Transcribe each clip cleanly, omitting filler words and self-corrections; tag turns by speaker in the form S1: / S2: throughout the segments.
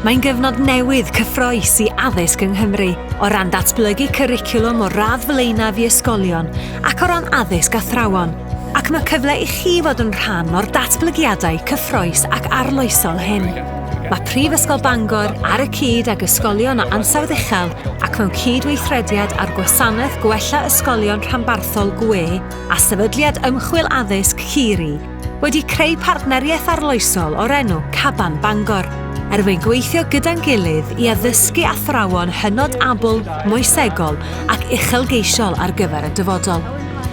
S1: Mae'n gyfnod newydd cyffrous i addysg yng Nghymru o ran datblygu cwricwlwm o radd flaenaf i ysgolion ac o ran addysg athrawon. Ac mae cyfle i chi fod yn rhan o'r datblygiadau cyffrous ac arloesol hyn. Mae Prifysgol Bangor ar y cyd ag ysgolion o ansawdd uchel ac mewn cydweithrediad ar gwasanaeth gwella ysgolion rhanbarthol gwe a sefydliad ymchwil addysg Ciri wedi creu partneriaeth arloesol o'r enw Caban Bangor er mwyn gweithio gyda'n gilydd i addysgu athrawon hynod abl, moesegol ac uchelgeisiol ar gyfer y dyfodol.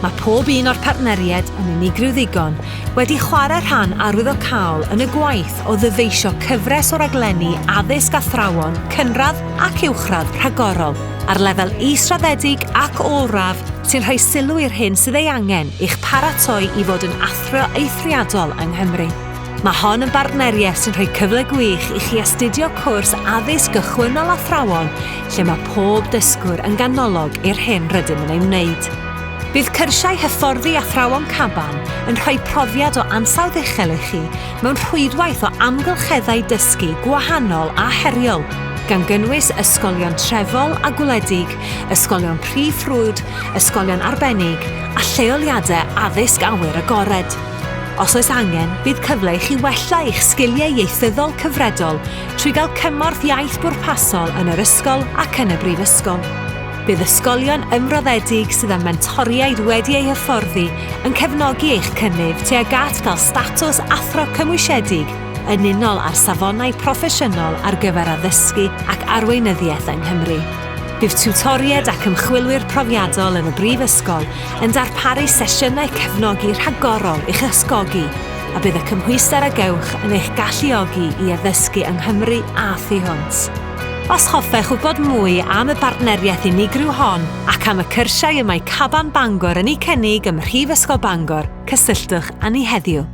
S1: Mae pob un o'r partneriaid yn unigryw ddigon wedi chwarae rhan arwyddocaol yn y gwaith o ddyfeisio cyfres o raglenni addysg athrawon, cynradd ac uwchradd rhagorol ar lefel israddedig ac olraf sy'n rhoi sylw i'r hyn sydd ei angen i'ch paratoi i fod yn athro eithriadol yng Nghymru. Mae hon yn bartneriaeth sy'n rhoi cyfle gwych i chi astudio cwrs addysg gychwynnol athrawon lle mae pob dysgwr yn ganolog i'r hyn rydym yn ei wneud. Bydd cyrsiau hyfforddi athrawon Caban yn rhoi profiad o ansawdd uchel i chi mewn rhwydwaith o amgylcheddau dysgu gwahanol a heriol, gan gynnwys ysgolion trefol a gwledig, ysgolion prif ffrwd, ysgolion arbennig a lleoliadau addysg awyr agored. Os oes angen, bydd cyfle i chi wella eich sgiliau ieithyddol cyfredol trwy gael cymorth iaith bwrpasol yn yr ysgol ac yn y brifysgol. Bydd ysgolion ymroddedig sydd â mentoriaid wedi ei hyfforddi yn cefnogi eich cynnydd tuag at gael statws athro cymwysiedig yn unol ar safonau proffesiynol ar gyfer addysgu ac arweinyddiaeth yng Nghymru. Bydd tiwtoried ac ymchwilwyr profiadol yn y brifysgol yn darparu sesiynau cefnogi rhagorol i'ch ysgogi a bydd y cymhwyster a gewch yn eich galluogi i addysgu yng Nghymru a thu hwnt. Os hoffech wybod mwy am y bartneriaeth unigryw hon ac am y cyrsiau y mae Caban Bangor yn ei cynnig ym Mhrifysgol Bangor, cysylltwch â ni heddiw.